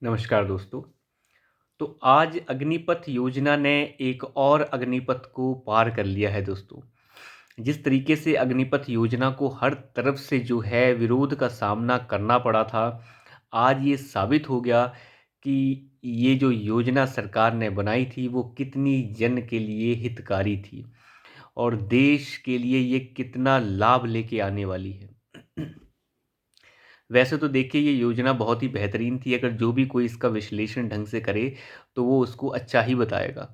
नमस्कार दोस्तों। तो आज अग्निपथ योजना ने एक और अग्निपथ को पार कर लिया है दोस्तों। जिस तरीके से अग्निपथ योजना को हर तरफ से जो है विरोध का सामना करना पड़ा था, आज ये साबित हो गया कि ये जो योजना सरकार ने बनाई थी वो कितनी जन के लिए हितकारी थी और देश के लिए ये कितना लाभ लेके आने वाली है। वैसे तो देखिए ये योजना बहुत ही बेहतरीन थी, अगर जो भी कोई इसका विश्लेषण ढंग से करे तो वो उसको अच्छा ही बताएगा।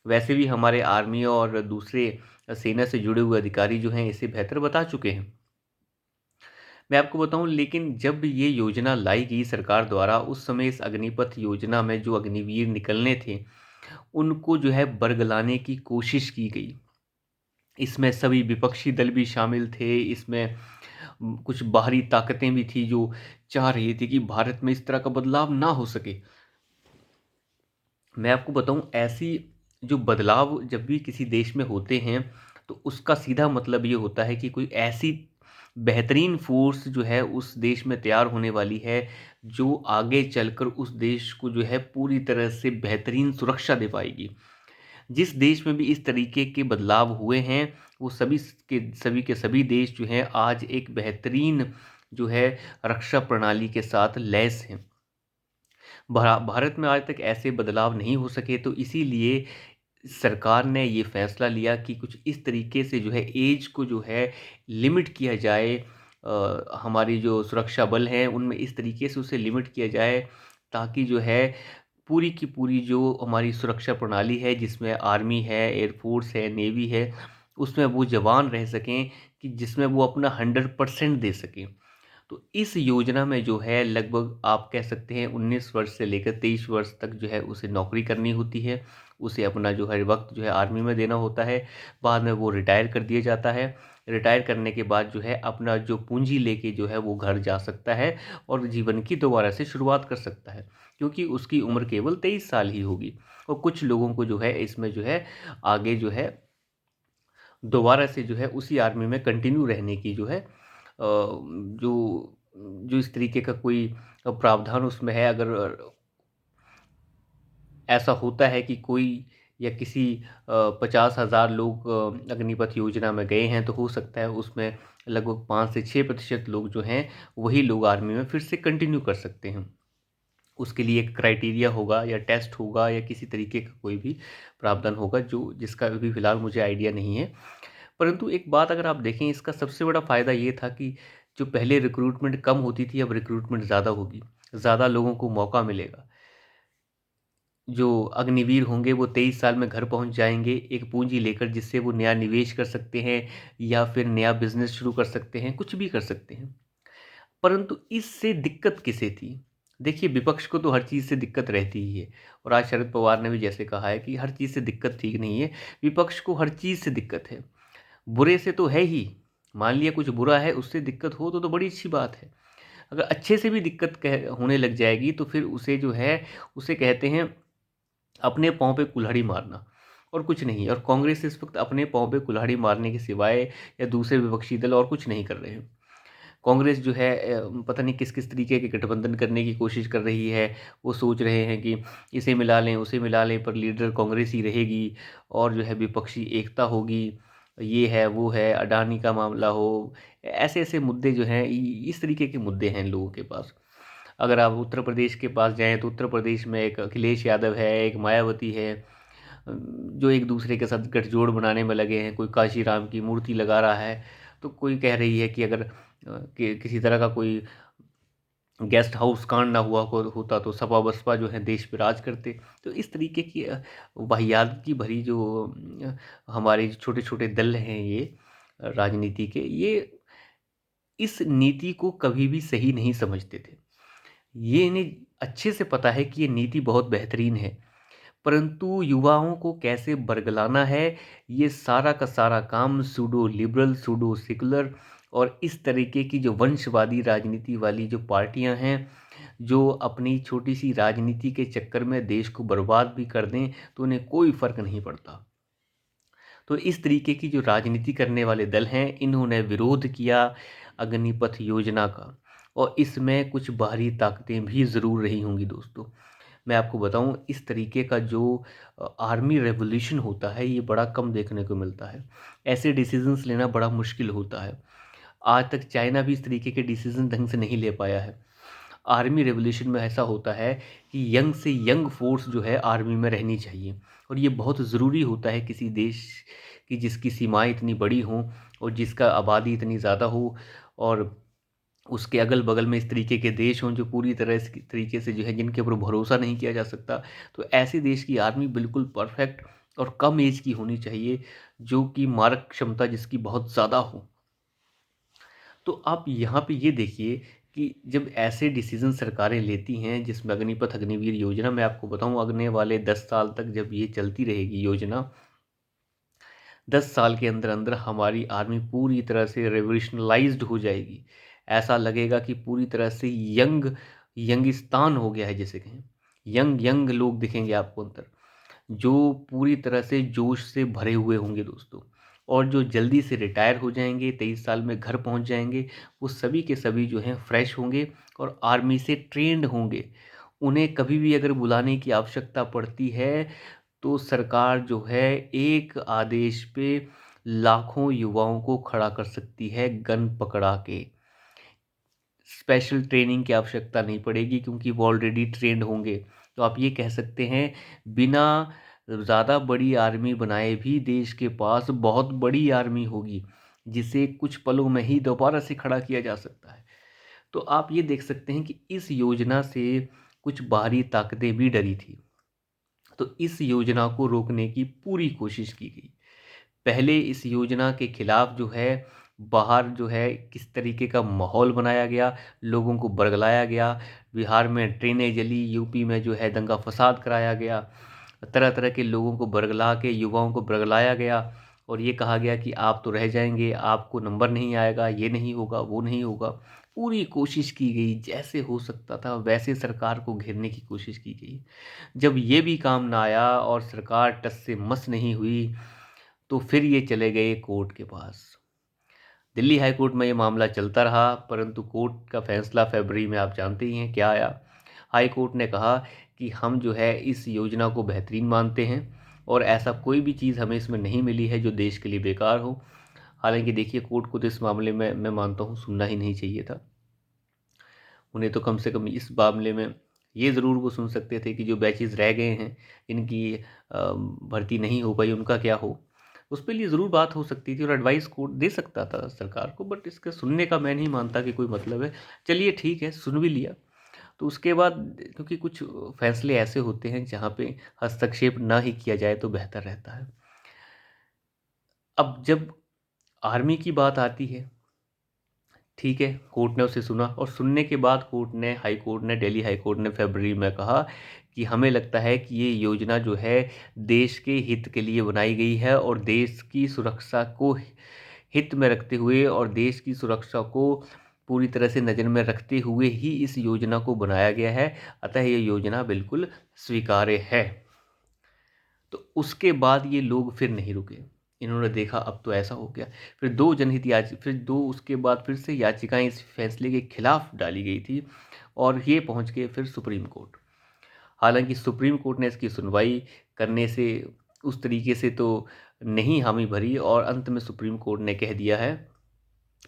वैसे भी हमारे आर्मी और दूसरे सेना से जुड़े हुए अधिकारी जो हैं इसे बेहतर बता चुके हैं। मैं आपको बताऊं, लेकिन जब ये योजना लाई गई सरकार द्वारा उस समय इस अग्निपथ योजना में जो अग्निवीर निकलने थे उनको जो है बरगलाने की कोशिश की गई। इसमें सभी विपक्षी दल भी शामिल थे, इसमें कुछ बाहरी ताकतें भी थी जो चाह रही थी कि भारत में इस तरह का बदलाव ना हो सके। मैं आपको बताऊं, ऐसी जो बदलाव जब भी किसी देश में होते हैं तो उसका सीधा मतलब ये होता है कि कोई ऐसी बेहतरीन फोर्स जो है उस देश में तैयार होने वाली है जो आगे चलकर उस देश को जो है पूरी तरह से बेहतरीन सुरक्षा दे पाएगी। जिस देश में भी इस तरीके के बदलाव हुए हैं वो सभी के सभी देश जो हैं आज एक बेहतरीन जो है रक्षा प्रणाली के साथ लैस हैं। भारत में आज तक ऐसे बदलाव नहीं हो सके, तो इसीलिए सरकार ने ये फैसला लिया कि कुछ इस तरीके से जो है एज को जो है लिमिट किया जाए। हमारी जो सुरक्षा बल हैं उनमें इस तरीके से उसे लिमिट किया जाए ताकि जो है पूरी की पूरी जो हमारी सुरक्षा प्रणाली है जिसमें आर्मी है, एयरफोर्स है, नेवी है, उसमें वो जवान रह सकें कि जिसमें वो अपना 100% दे सकें। तो इस योजना में जो है लगभग आप कह सकते हैं 19 वर्ष से लेकर 23 वर्ष तक जो है उसे नौकरी करनी होती है। उसे अपना जो है वक्त जो है आर्मी में देना होता है। बाद में वो रिटायर कर दिया जाता है। रिटायर करने के बाद जो है अपना जो पूंजी लेके जो है वो घर जा सकता है और जीवन की दोबारा से शुरुआत कर सकता है, क्योंकि उसकी उम्र केवल 23 साल ही होगी। और कुछ लोगों को जो है इसमें जो है आगे जो है दोबारा से जो है उसी आर्मी में कंटिन्यू रहने की जो है जो जो इस तरीके का कोई प्रावधान उसमें है। अगर ऐसा होता है कि कोई या किसी 50,000 लोग अग्निपथ योजना में गए हैं तो हो सकता है उसमें लगभग 5 से 6% लोग जो हैं वही लोग आर्मी में फिर से कंटिन्यू कर सकते हैं। उसके लिए एक क्राइटेरिया होगा या टेस्ट होगा या किसी तरीके का कोई भी प्रावधान होगा जो जिसका अभी फ़िलहाल मुझे आइडिया नहीं है। परंतु एक बात अगर आप देखें, इसका सबसे बड़ा फ़ायदा ये था कि जो पहले रिक्रूटमेंट कम होती थी अब रिक्रूटमेंट ज़्यादा होगी, ज़्यादा लोगों को मौका मिलेगा। जो अग्निवीर होंगे वो 23 साल में घर पहुंच जाएंगे एक पूंजी लेकर, जिससे वो नया निवेश कर सकते हैं या फिर नया बिजनेस शुरू कर सकते हैं, कुछ भी कर सकते हैं। परंतु इससे दिक्कत किसे थी? देखिए, विपक्ष को तो हर चीज़ से दिक्कत रहती ही है और आज शरद पवार ने भी जैसे कहा है कि हर चीज़ से दिक्कत ठीक नहीं है, विपक्ष को हर चीज़ से दिक्कत है। बुरे से तो है ही, मान लिया कुछ बुरा है उससे दिक्कत हो तो बड़ी अच्छी बात है। अगर अच्छे से भी दिक्कत कह होने लग जाएगी तो फिर उसे जो है उसे कहते हैं अपने पाँव पे कुल्हाड़ी मारना और कुछ नहीं। और कांग्रेस इस वक्त अपने पाँव पे कुल्हाड़ी मारने के सिवाय या दूसरे विपक्षी दल और कुछ नहीं कर रहे हैं। कांग्रेस जो है पता नहीं किस किस तरीके के गठबंधन करने की कोशिश कर रही है। वो सोच रहे हैं कि इसे मिला लें उसे मिला लें पर लीडर कांग्रेस ही रहेगी और जो है विपक्षी एकता होगी। ये है वो है, अडानी का मामला हो, ऐसे ऐसे मुद्दे जो हैं इस तरीके के मुद्दे हैं इन लोगों के पास। अगर आप उत्तर प्रदेश के पास जाएँ तो उत्तर प्रदेश में एक अखिलेश यादव है, एक मायावती है, जो एक दूसरे के साथ गठजोड़ बनाने में लगे हैं। कोई काशी राम की मूर्ति लगा रहा है तो कोई कह रही है कि अगर कि किसी तरह का कोई गेस्ट हाउस कांड ना हुआ होता तो सपा बसपा जो है देश पे राज करते। तो इस तरीके की वाहियात भरी जो हमारे छोटे छोटे दल हैं ये राजनीति के, ये इस नीति को कभी भी सही नहीं समझते थे। ये इन्हें अच्छे से पता है कि ये नीति बहुत बेहतरीन है, परंतु युवाओं को कैसे बरगलाना है, ये सारा का सारा काम सूडो लिबरल, सूडो सेकुलर और इस तरीके की जो वंशवादी राजनीति वाली जो पार्टियां हैं, जो अपनी छोटी सी राजनीति के चक्कर में देश को बर्बाद भी कर दें तो उन्हें कोई फ़र्क नहीं पड़ता। तो इस तरीके की जो राजनीति करने वाले दल हैं, इन्होंने विरोध किया अग्निपथ योजना का। और इसमें कुछ बाहरी ताकतें भी ज़रूर रही होंगी दोस्तों। मैं आपको बताऊँ, इस तरीके का जो आर्मी रेवोल्यूशन होता है ये बड़ा कम देखने को मिलता है। ऐसे डिसीज़न्स लेना बड़ा मुश्किल होता है। आज तक चाइना भी इस तरीके के डिसीज़न ढंग से नहीं ले पाया है। आर्मी रेवोल्यूशन में ऐसा होता है कि यंग से यंग फ़ोर्स जो है आर्मी में रहनी चाहिए, और ये बहुत ज़रूरी होता है किसी देश की जिसकी सीमाएँ इतनी बड़ी हों और जिसका आबादी इतनी ज़्यादा हो, और उसके अगल-बगल में इस तरीके के देश हों जो पूरी तरह इस तरीके से जो है जिनके ऊपर भरोसा नहीं किया जा सकता। तो ऐसे देश की आर्मी बिल्कुल परफ़ेक्ट और कम ऐज की होनी चाहिए, जो कि मारक क्षमता जिसकी बहुत ज़्यादा हो। तो आप यहाँ पे ये देखिए कि जब ऐसे डिसीज़न सरकारें लेती हैं, जिसमें अग्निपथ अग्निवीर योजना, मैं आपको बताऊँ अगने वाले 10 साल तक जब ये चलती रहेगी योजना, 10 साल के अंदर-अंदर हमारी आर्मी पूरी तरह से रेवोल्यूशनलाइज़्ड हो जाएगी। ऐसा लगेगा कि पूरी तरह से यंगिस्तान हो गया है जिसे कहें। यंग यंग लोग दिखेंगे आपको अंदर, जो पूरी तरह से जोश से भरे हुए होंगे दोस्तों। और जो जल्दी से रिटायर हो जाएँगे, 23 साल में घर पहुँच जाएँगे, वो सभी के सभी जो हैं फ्रेश होंगे और आर्मी से ट्रेन्ड होंगे। उन्हें कभी भी अगर बुलाने की आवश्यकता पड़ती है, तो सरकार जो है एक आदेश पे लाखों युवाओं को खड़ा कर सकती है गन पकड़ा के। स्पेशल ट्रेनिंग की आवश्यकता नहीं पड़ेगी क्योंकि वो ऑलरेडी ट्रेन्ड होंगे। तो आप ये कह सकते हैं, बिना ज़्यादा बड़ी आर्मी बनाए भी देश के पास बहुत बड़ी आर्मी होगी, जिसे कुछ पलों में ही दोबारा से खड़ा किया जा सकता है। तो आप ये देख सकते हैं कि इस योजना से कुछ बाहरी ताकतें भी डरी थी। तो इस योजना को रोकने की पूरी कोशिश की गई। पहले इस योजना के खिलाफ जो है, बाहर जो है किस तरीके का माहौल बनाया गया, लोगों को बरगलाया गया, बिहार में ट्रेनें जली, यूपी में जो है दंगा फसाद कराया गया, तरह-तरह के लोगों को बरगला के युवाओं को बरगलाया गया और ये कहा गया कि आप तो रह जाएँगे, आपको नंबर नहीं आएगा, ये नहीं होगा, वो नहीं होगा। पूरी कोशिश की गई, जैसे हो सकता था वैसे सरकार को घेरने की कोशिश की गई। जब ये भी काम ना आया और सरकार टस से मस नहीं हुई, तो फिर ये चले गए कोर्ट के पास। दिल्ली हाई कोर्ट में ये मामला चलता रहा, परंतु कोर्ट का फैसला फ़रवरी में आप जानते ही हैं क्या आया। हाई कोर्ट ने कहा कि हम जो है इस योजना को बेहतरीन मानते हैं और ऐसा कोई भी चीज़ हमें इसमें नहीं मिली है जो देश के लिए बेकार हो। हालाँकि देखिए, कोर्ट को तो इस मामले में मैं मानता हूँ सुनना ही नहीं चाहिए था। उन्हें तो कम से कम इस मामले में ये ज़रूर वो सुन सकते थे कि जो बैचेज़ रह गए हैं, जिनकी भर्ती नहीं हो पाई, उनका क्या हो? उस पे लिए ज़रूर बात हो सकती थी और एडवाइस कोर्ट दे सकता था सरकार को, बट इसके सुनने का मैं नहीं मानता कि कोई मतलब है। चलिए ठीक है, सुन भी लिया। तो उसके बाद, क्योंकि कुछ फैसले ऐसे होते हैं जहाँ पे हस्तक्षेप ना ही किया जाए तो बेहतर रहता है। अब जब आर्मी की बात आती है, ठीक है, कोर्ट ने उसे सुना और सुनने के बाद दिल्ली हाई कोर्ट ने फ़रवरी में कहा कि हमें लगता है कि ये योजना जो है देश के हित के लिए बनाई गई है और देश की सुरक्षा को हित में रखते हुए और देश की सुरक्षा को पूरी तरह से नज़र में रखते हुए ही इस योजना को बनाया गया है। अतः ये योजना बिल्कुल स्वीकार्य है। तो उसके बाद ये लोग फिर नहीं रुके। इन्होंने देखा अब तो ऐसा हो गया। फिर 2 उसके बाद फिर से याचिकाएँ इस फैसले के खिलाफ डाली गई थी और ये पहुँच गए फिर सुप्रीम कोर्ट। हालाँकि सुप्रीम कोर्ट ने इसकी सुनवाई करने से उस तरीके से तो नहीं हामी भरी और अंत में सुप्रीम कोर्ट ने कह दिया है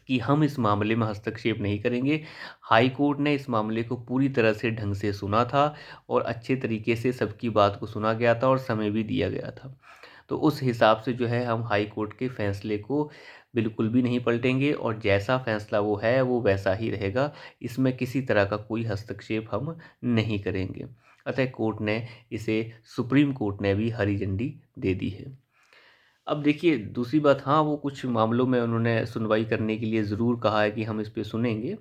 कि हम इस मामले में हस्तक्षेप नहीं करेंगे। हाई कोर्ट ने इस मामले को पूरी तरह से ढंग से सुना था और अच्छे तरीके से सबकी बात को सुना गया था और समय भी दिया गया था। तो उस हिसाब से जो है हम हाई कोर्ट के फैसले को बिल्कुल भी नहीं पलटेंगे और जैसा फैसला वो है वो वैसा ही रहेगा। इसमें किसी तरह का कोई हस्तक्षेप हम नहीं करेंगे। अतः कोर्ट ने इसे सुप्रीम कोर्ट ने भी हरी झंडी दे दी है। अब देखिए दूसरी बात, हाँ, वो कुछ मामलों में उन्होंने सुनवाई करने के लिए ज़रूर कहा है कि हम इस पे सुनेंगे।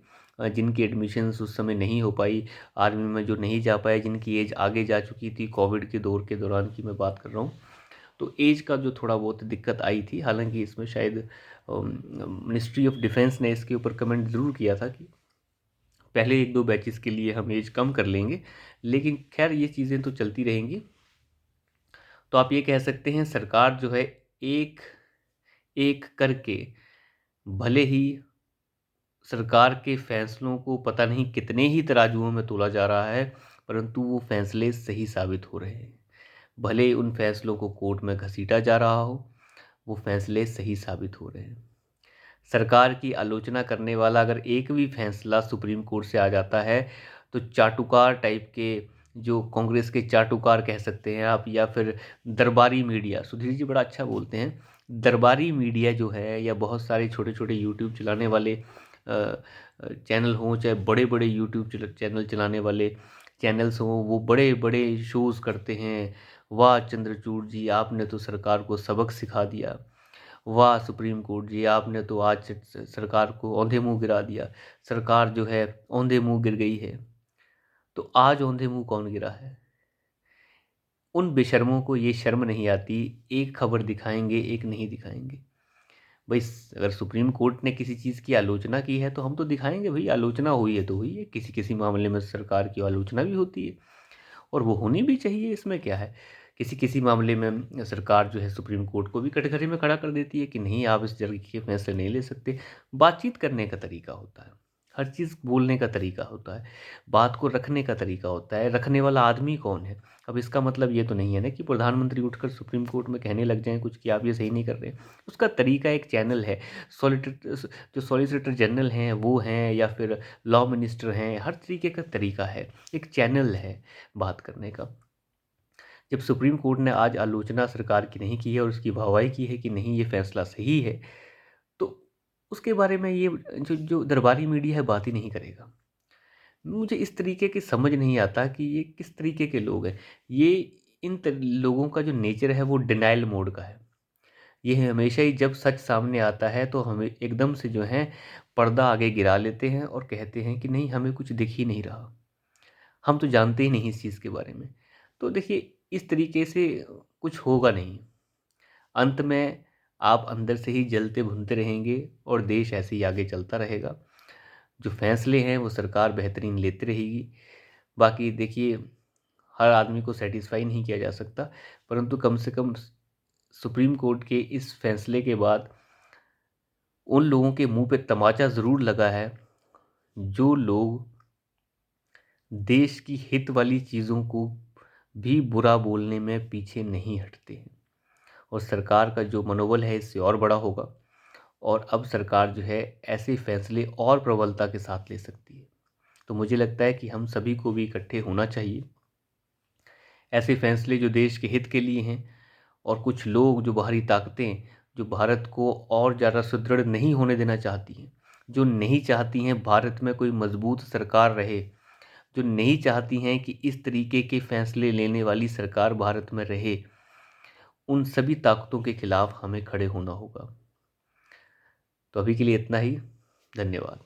जिनकी एडमिशन्स उस समय नहीं हो पाई, आर्मी में जो नहीं जा पाए, जिनकी एज आगे जा चुकी थी, कोविड के दौर के दौरान की मैं बात कर रहा हूँ। तो एज का जो थोड़ा बहुत दिक्कत आई थी, हालाँकि इसमें शायद मिनिस्ट्री ऑफ डिफेंस ने इसके ऊपर कमेंट ज़रूर किया था कि पहले 1-2 बैचेज़ के लिए हम एज कम कर लेंगे, लेकिन ख़ैर ये चीज़ें तो चलती रहेंगी। तो आप ये कह सकते हैं सरकार जो है एक एक करके भले ही सरकार के फैसलों को पता नहीं कितने ही तराजुओं में तोला जा रहा है, परंतु वो फैसले सही साबित हो रहे हैं। भले उन फैसलों को कोर्ट में घसीटा जा रहा हो, वो फैसले सही साबित हो रहे हैं। सरकार की आलोचना करने वाला अगर एक भी फैसला सुप्रीम कोर्ट से आ जाता है, तो चाटुकार टाइप के, जो कांग्रेस के चाटुकार कह सकते हैं आप, या फिर दरबारी मीडिया, सुधीर जी बड़ा अच्छा बोलते हैं, दरबारी मीडिया जो है, या बहुत सारे छोटे छोटे यूट्यूब चलाने वाले चैनल हों, चाहे बड़े बड़े यूट्यूब चैनल चलाने वाले चैनल्स हों, वो बड़े बड़े शोज़ करते हैं। वाह चंद्रचूड़ जी, आपने तो सरकार को सबक सिखा दिया। वाह सुप्रीम कोर्ट जी, आपने तो आज सरकार को औंधे मुंह गिरा दिया। सरकार जो है औंधे मुंह गिर गई है। तो आज औंधे मुंह कौन गिरा है? उन बेशर्मों को ये शर्म नहीं आती, एक खबर दिखाएंगे एक नहीं दिखाएंगे। भाई अगर सुप्रीम कोर्ट ने किसी चीज़ की आलोचना की है तो हम तो दिखाएंगे, भाई आलोचना हुई है तो हुई है। किसी किसी मामले में सरकार की आलोचना भी होती है, और वो होनी भी चाहिए, इसमें क्या है। किसी किसी मामले में सरकार जो है सुप्रीम कोर्ट को भी कटघरे में खड़ा कर देती है कि नहीं, आप इस तरह के फैसले नहीं ले सकते। बातचीत करने का तरीका होता है, हर चीज़ बोलने का तरीका होता है, बात को रखने का तरीका होता है, रखने वाला आदमी कौन है। अब इसका मतलब ये तो नहीं है ना कि प्रधानमंत्री उठकर सुप्रीम कोर्ट में कहने लग जाएं कुछ कि आप ये सही नहीं कर रहे। उसका तरीका एक चैनल है। सॉलिसिटर, जो सॉलिसिटर जनरल हैं वो हैं, या फिर लॉ मिनिस्टर हैं, हर तरीके का तरीका है, एक चैनल है बात करने का। जब सुप्रीम कोर्ट ने आज आलोचना सरकार की नहीं की है और उसकी वाहवाही की है कि नहीं ये फैसला सही है, तो उसके बारे में ये जो जो दरबारी मीडिया है बात ही नहीं करेगा। मुझे इस तरीके की समझ नहीं आता कि ये किस तरीके के लोग हैं। ये लोगों का जो नेचर है वो डिनायल मोड का है। ये हमेशा ही जब सच सामने आता है तो हमें एकदम से जो है पर्दा आगे गिरा लेते हैं और कहते हैं कि नहीं, हमें कुछ दिख ही नहीं रहा, हम तो जानते ही नहीं इस चीज़ के बारे में। तो देखिए, इस तरीके से कुछ होगा नहीं। अंत में आप अंदर से ही जलते भुनते रहेंगे और देश ऐसे ही आगे चलता रहेगा। जो फैसले हैं वो सरकार बेहतरीन लेती रहेगी। बाकी देखिए, हर आदमी को सेटिस्फाई नहीं किया जा सकता, परंतु कम से कम सुप्रीम कोर्ट के इस फैसले के बाद उन लोगों के मुंह पे तमाचा ज़रूर लगा है, जो लोग देश की हित वाली चीज़ों को भी बुरा बोलने में पीछे नहीं हटते हैं। और सरकार का जो मनोबल है इससे और बड़ा होगा, और अब सरकार जो है ऐसे फैसले और प्रबलता के साथ ले सकती है। तो मुझे लगता है कि हम सभी को भी इकट्ठे होना चाहिए। ऐसे फैसले जो देश के हित के लिए हैं, और कुछ लोग जो बाहरी ताकतें जो भारत को और ज़्यादा सुदृढ़ नहीं होने देना चाहती हैं, जो नहीं चाहती हैं भारत में कोई मजबूत सरकार रहे, जो नहीं चाहती हैं कि इस तरीके के फैसले लेने वाली सरकार भारत में रहे, उन सभी ताकतों के खिलाफ हमें खड़े होना होगा। तो अभी के लिए इतना ही। धन्यवाद।